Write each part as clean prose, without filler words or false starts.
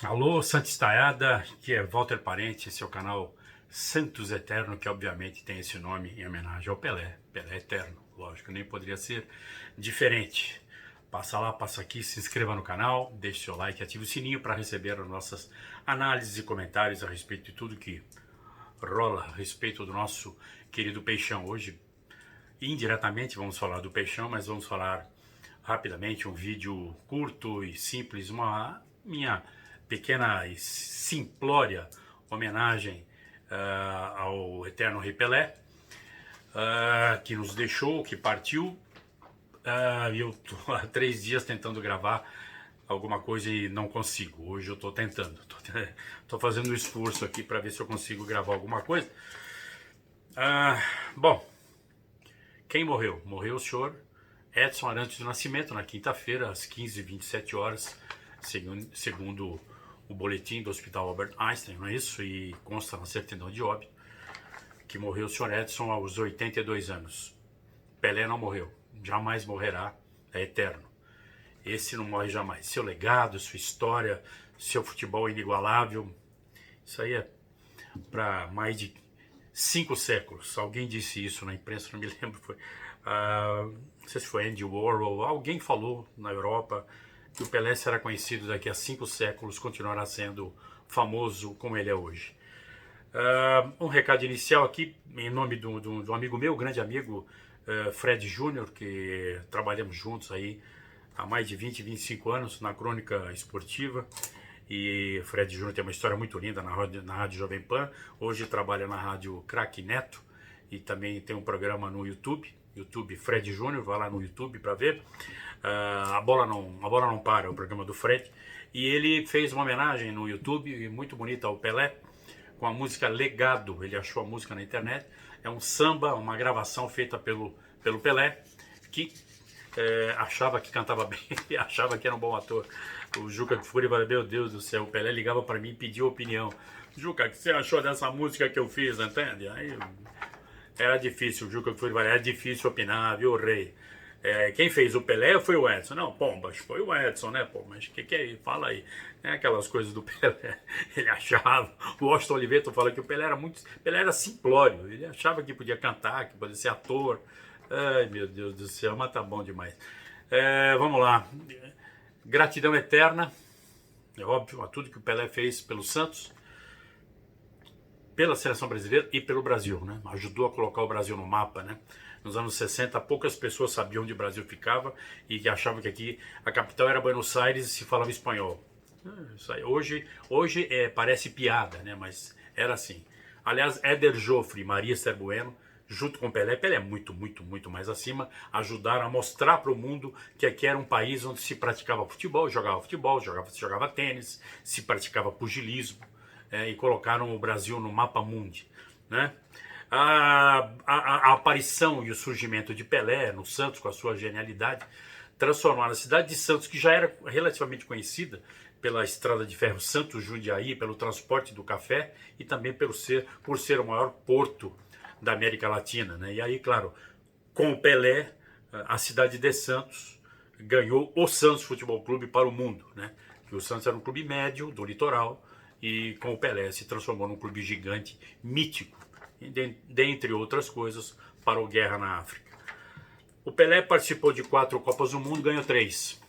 Alô, Santa Estaiada, que é Walter Parente, seu canal Santos Eterno, que obviamente tem esse nome em homenagem ao Pelé, Pelé Eterno, lógico, nem poderia ser diferente. Passa lá, passa aqui, se inscreva no canal, deixe seu like, ative o sininho para receber as nossas análises e comentários a respeito de tudo que rola a respeito do nosso querido Peixão. Hoje, indiretamente, vamos falar do Peixão, mas vamos falar rapidamente, um vídeo curto e simples, uma minha pequena e simplória homenagem ao eterno Rei Pelé, que nos deixou, que partiu. E eu estou há 3 dias tentando gravar alguma coisa e não consigo. Hoje eu estou tentando, estou fazendo um esforço aqui para ver se eu consigo gravar alguma coisa. Bom, quem morreu? Morreu o senhor Edson Arantes do Nascimento, na quinta-feira, às 15h27, segundo o boletim do Hospital Albert Einstein, não é isso? E consta na certidão de óbito que morreu o senhor Edson aos 82 anos. Pelé não morreu, jamais morrerá, é eterno. Esse não morre jamais. Seu legado, sua história, seu futebol inigualável, isso aí é para mais de 5 séculos. Alguém disse isso na imprensa, não me lembro, não sei se foi Andy Warhol, alguém falou na Europa que o Pelé será conhecido daqui a 5 séculos, continuará sendo famoso como ele é hoje. Um recado inicial aqui, em nome do amigo meu, grande amigo, Fred Júnior, que trabalhamos juntos aí há mais de 20, 25 anos na crônica esportiva. E Fred Júnior tem uma história muito linda na Rádio Jovem Pan. Hoje trabalha na Rádio Craque Neto e também tem um programa no YouTube Fred Júnior, vai lá no YouTube para ver. A bola não para, o programa do Fred. E ele fez uma homenagem no YouTube muito bonita ao Pelé, com a música Legado. Ele achou a música na internet. É um samba, uma gravação feita pelo Pelé, que achava que cantava bem, achava que era um bom ator. O Juca Kfouri falou: meu Deus do céu, o Pelé ligava para mim e pedia opinião. Juca, o que você achou dessa música que eu fiz, entende? Aí era difícil, o Juca Kfouri falou: era difícil opinar, viu, rei? Quem fez o Pelé foi o Edson. Não, pombas, foi o Edson, né, pô? Mas o que é isso? Fala aí. Aquelas coisas do Pelé. Ele achava, o Austin Oliveto fala que o Pelé era simplório. Ele achava que podia cantar, que podia ser ator. Ai, meu Deus do céu, mas tá bom demais. Vamos lá. Gratidão eterna, é óbvio, a tudo que o Pelé fez pelo Santos, pela seleção brasileira e pelo Brasil, né? Ajudou a colocar o Brasil no mapa, né? Nos anos 60, poucas pessoas sabiam onde o Brasil ficava e achavam que aqui a capital era Buenos Aires e se falava espanhol. Isso aí. Hoje parece piada, né? Mas era assim. Aliás, Éder Joffre e Maria Esther Bueno, junto com Pelé é muito, muito, muito mais acima, ajudaram a mostrar para o mundo que aqui era um país onde se praticava futebol, jogava tênis, se praticava pugilismo, e colocaram o Brasil no mapa mundi, né? A aparição e o surgimento de Pelé no Santos, com a sua genialidade, transformaram a cidade de Santos, que já era relativamente conhecida pela estrada de ferro Santos-Jundiaí, pelo transporte do café e também por ser o maior porto da América Latina, né? E aí, claro, com o Pelé, a cidade de Santos ganhou o Santos Futebol Clube para o mundo, né? Que o Santos era um clube médio do litoral e com o Pelé se transformou num clube gigante, mítico, dentre outras coisas, para o Guerra na África. O Pelé participou de 4 Copas do Mundo, ganhou 3.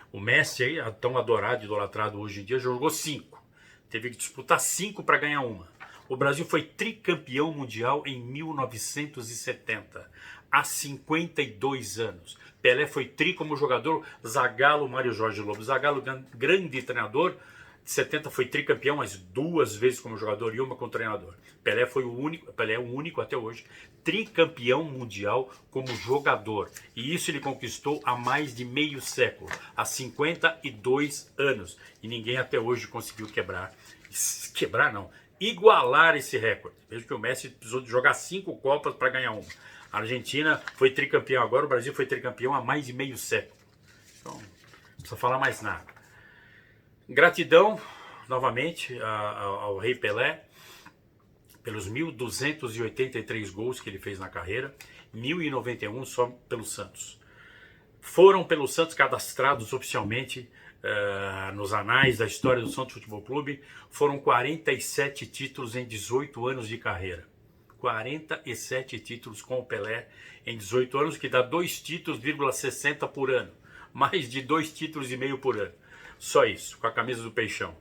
O Messi, tão adorado e idolatrado hoje em dia, jogou 5. Teve que disputar 5 para ganhar uma. O Brasil foi tricampeão mundial em 1970, há 52 anos. Pelé foi tri como jogador, Zagallo, Mário Jorge Lobo. Zagallo, grande treinador, de 70 foi tricampeão, mas 2 vezes como jogador e uma como treinador. Pelé é o único até hoje tricampeão mundial como jogador. E isso ele conquistou há mais de meio século, há 52 anos. E ninguém até hoje conseguiu igualar esse recorde. Veja que o Messi precisou de jogar 5 Copas para ganhar uma. A Argentina foi tricampeão agora, o Brasil foi tricampeão há mais de meio século. Então, não precisa falar mais nada. Gratidão, novamente, ao Rei Pelé, pelos 1.283 gols que ele fez na carreira, 1.091 só pelo Santos. Foram pelo Santos cadastrados oficialmente nos anais da história do Santos Futebol Clube, foram 47 títulos em 18 anos de carreira. 47 títulos com o Pelé em 18 anos, que dá 2 títulos,60 por ano. Mais de 2,5 títulos por ano. Só isso, com a camisa do Peixão.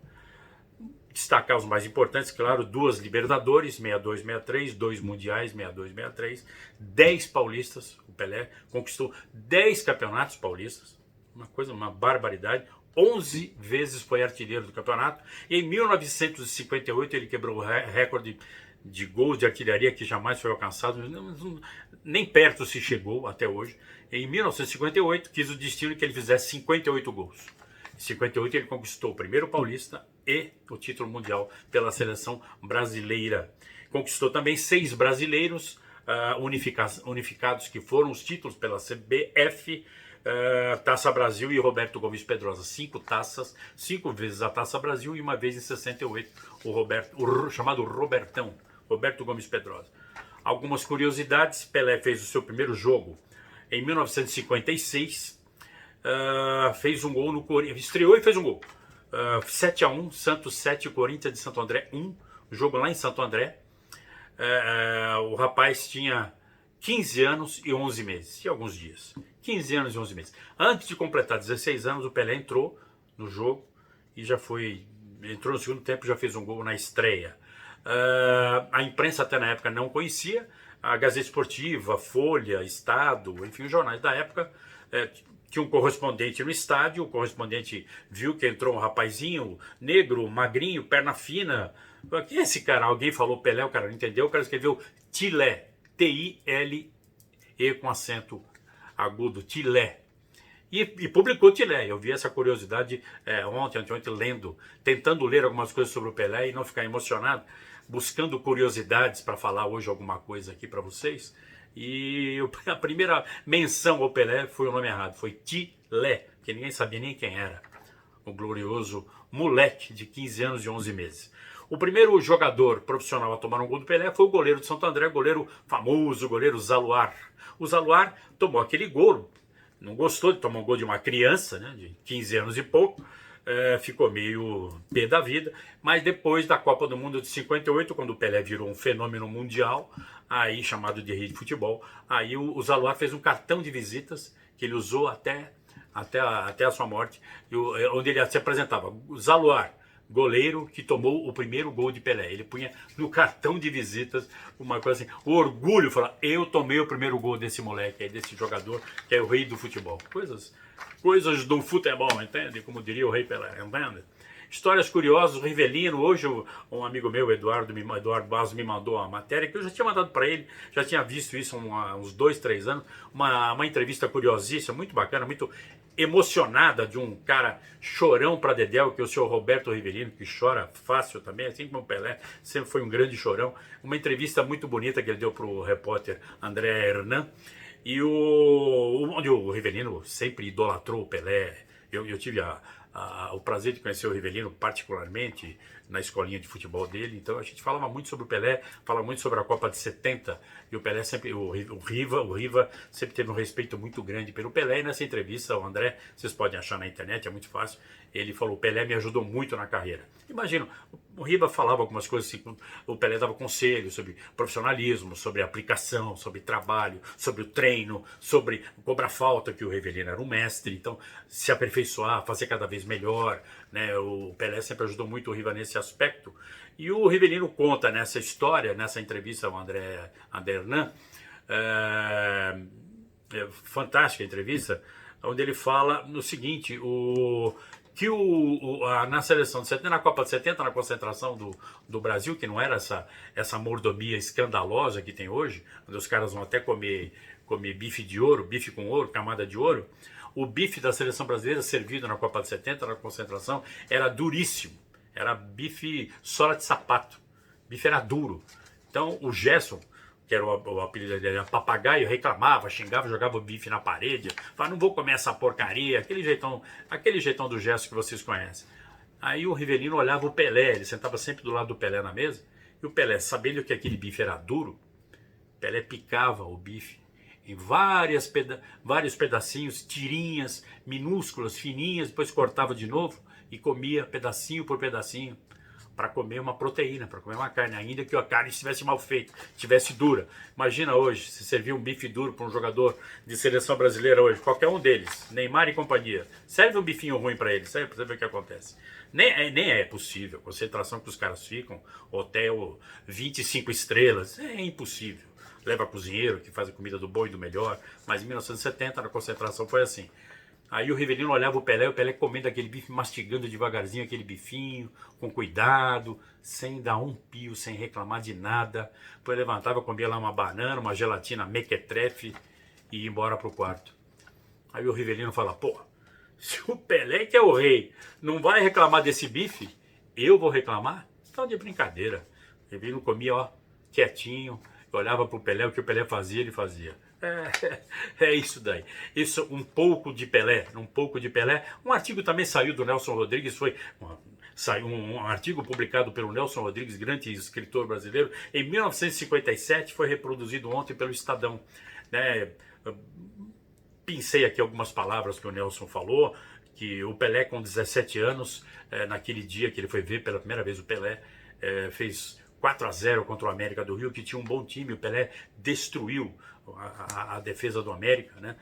Destacar os mais importantes, claro, 2 Libertadores, 62, 63, 2 Mundiais, 62, 63, 10 Paulistas, o Pelé conquistou 10 campeonatos paulistas, uma barbaridade, 11 vezes foi artilheiro do campeonato, e em 1958 ele quebrou o recorde de gols de artilharia que jamais foi alcançado, nem perto se chegou até hoje. Em 1958 quis o destino que ele fizesse 58 gols. Em 58 ele conquistou o primeiro Paulista e o título mundial pela seleção brasileira. Conquistou também 6 brasileiros unificados, que foram os títulos pela CBF, Taça Brasil e Roberto Gomes Pedrosa. 5 taças, 5 vezes a Taça Brasil e uma vez em 68 o chamado Robertão, Roberto Gomes Pedrosa. Algumas curiosidades: Pelé fez o seu primeiro jogo em 1956, fez um gol no Corinthians, estreou e fez um gol. 7-1, Santos 7, Corinthians de Santo André 1, jogo lá em Santo André. O rapaz tinha 15 anos e 11 meses, e alguns dias. 15 anos e 11 meses. Antes de completar 16 anos, o Pelé entrou no jogo e entrou no segundo tempo e já fez um gol na estreia. A imprensa até na época não conhecia, a Gazeta Esportiva, Folha, Estado, enfim, os jornais da época, tinha um correspondente no estádio, o correspondente viu que entrou um rapazinho negro, magrinho, perna fina. Quem é esse cara? Alguém falou Pelé, o cara não entendeu, o cara escreveu Tilé, T-I-L-E com acento agudo, Tilé. E publicou Tilé. Eu vi essa curiosidade ontem, tentando ler algumas coisas sobre o Pelé e não ficar emocionado, buscando curiosidades para falar hoje alguma coisa aqui para vocês. E a primeira menção ao Pelé foi o nome errado, foi Tilé, que ninguém sabia nem quem era. O glorioso moleque de 15 anos e 11 meses. O primeiro jogador profissional a tomar um gol do Pelé foi o goleiro de Santo André, goleiro famoso, o goleiro Zaluar. O Zaluar tomou aquele gol, não gostou de tomar um gol de uma criança, né, de 15 anos e pouco, ficou meio pé da vida, mas depois da Copa do Mundo de 58, quando o Pelé virou um fenômeno mundial, aí chamado de rei de futebol, aí o Zaluar fez um cartão de visitas que ele usou até a sua morte, onde ele se apresentava: Zaluar, goleiro que tomou o primeiro gol de Pelé. Ele punha no cartão de visitas uma coisa assim, o orgulho, falar: eu tomei o primeiro gol desse moleque aí, desse jogador que é o rei do futebol. Coisas do futebol, entende? Como diria o rei Pelé, entende? Histórias curiosas, o Rivelino. Hoje um amigo meu, Eduardo Barros, me mandou uma matéria que eu já tinha mandado para ele, já tinha visto isso há uns 2, 3 anos, uma entrevista curiosíssima, muito bacana, muito emocionada, de um cara chorão para dedéu, que é o senhor Roberto Rivelino, que chora fácil também, assim como o Pelé, sempre foi um grande chorão. Uma entrevista muito bonita que ele deu para o repórter André Hernan, e onde o Rivelino sempre idolatrou o Pelé. Eu tive o prazer de conhecer o Rivelino particularmente na escolinha de futebol dele, então a gente falava muito sobre o Pelé, falava muito sobre a Copa de 70, e o Pelé sempre, o Riva sempre teve um respeito muito grande pelo Pelé. E nessa entrevista, o André, vocês podem achar na internet, é muito fácil, ele falou: o Pelé me ajudou muito na carreira. Imagina, o Riva falava algumas coisas assim, o Pelé dava conselhos sobre profissionalismo, sobre aplicação, sobre trabalho, sobre o treino, sobre cobrar falta, que o Rivelino era um mestre, então se aperfeiçoar, fazer cada vez melhor, né? O Pelé sempre ajudou muito o Riva nesse aspecto. E o Rivelino conta nessa história, nessa entrevista ao André Hernan, fantástica entrevista, onde ele fala no seguinte: que na seleção de 70, na Copa de 70, na concentração do Brasil, que não era essa mordomia escandalosa que tem hoje, onde os caras vão até comer bife de ouro, bife com ouro, camada de ouro. O bife da seleção brasileira servido na Copa de 70, na concentração, era duríssimo. Era bife sola de sapato. O bife era duro. Então o Gerson, que era o apelido dele, papagaio, reclamava, xingava, jogava o bife na parede, falava: não vou comer essa porcaria, aquele jeitão do Gerson que vocês conhecem. Aí o Rivelino olhava o Pelé, ele sentava sempre do lado do Pelé na mesa, e o Pelé, sabendo que aquele bife era duro, Pelé picava o bife em vários pedacinhos, tirinhas minúsculas, fininhas, depois cortava de novo e comia pedacinho por pedacinho para comer uma proteína, para comer uma carne, ainda que a carne estivesse mal feita, estivesse dura. Imagina hoje, se servir um bife duro para um jogador de seleção brasileira hoje, qualquer um deles, Neymar e companhia, serve um bifinho ruim para ele, serve para você ver o que acontece. Nem é possível, a concentração que os caras ficam, hotel 25 estrelas, é impossível. Leva cozinheiro que faz a comida do bom e do melhor, mas em 1970 a concentração foi assim. Aí o Rivelino olhava o Pelé comendo aquele bife, mastigando devagarzinho aquele bifinho, com cuidado, sem dar um pio, sem reclamar de nada. Depois levantava, comia lá uma banana, uma gelatina mequetrefe e ia embora pro quarto. Aí o Rivelino fala, pô, se o Pelé, que é o rei, não vai reclamar desse bife, eu vou reclamar? Então de brincadeira. O Rivelino comia, ó, quietinho, olhava pro Pelé, o que o Pelé fazia, ele fazia. É isso daí. Isso, um pouco de Pelé. Um artigo também saiu do Nelson Rodrigues, saiu um artigo publicado pelo Nelson Rodrigues, grande escritor brasileiro, em 1957, foi reproduzido ontem pelo Estadão. Né? Pincei aqui algumas palavras que o Nelson falou, que o Pelé com 17 anos, naquele dia que ele foi ver pela primeira vez o Pelé, fez 4-0 contra o América do Rio, que tinha um bom time. O Pelé destruiu a defesa do América, né?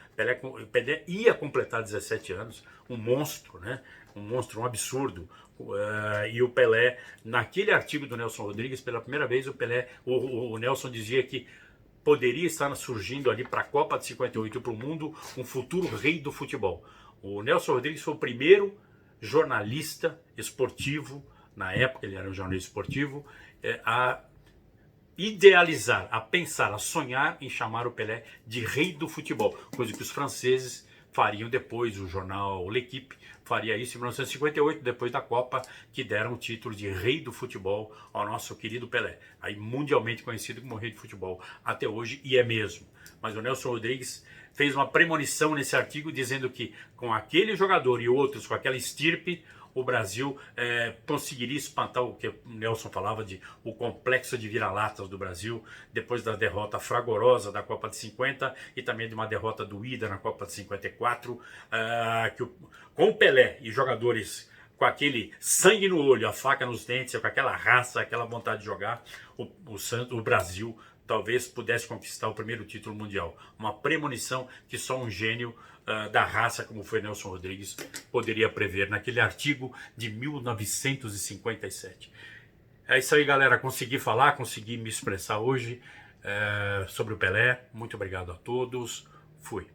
O Pelé ia completar 17 anos, um monstro, né? Um monstro, um absurdo. E o Pelé, naquele artigo do Nelson Rodrigues, pela primeira vez o Nelson dizia que poderia estar surgindo ali para a Copa de 58 e para o mundo um futuro rei do futebol. O Nelson Rodrigues foi o primeiro jornalista esportivo, na época ele era um jornalista esportivo, a idealizar, a pensar, a sonhar em chamar o Pelé de rei do futebol, coisa que os franceses fariam depois. O jornal L'Équipe faria isso em 1958, depois da Copa, que deram o título de rei do futebol ao nosso querido Pelé, aí mundialmente conhecido como rei do futebol até hoje, e é mesmo. Mas o Nelson Rodrigues fez uma premonição nesse artigo dizendo que com aquele jogador e outros, com aquela estirpe, o Brasil conseguiria espantar o que o Nelson falava de o complexo de vira-latas do Brasil, depois da derrota fragorosa da Copa de 50 e também de uma derrota doída na Copa de 54, com o Pelé e jogadores com aquele sangue no olho, a faca nos dentes, com aquela raça, aquela vontade de jogar, o Brasil talvez pudesse conquistar o primeiro título mundial. Uma premonição que só um gênio da raça, como foi Nelson Rodrigues, poderia prever naquele artigo de 1957. É isso aí, galera. Consegui falar, consegui me expressar hoje sobre o Pelé. Muito obrigado a todos. Fui.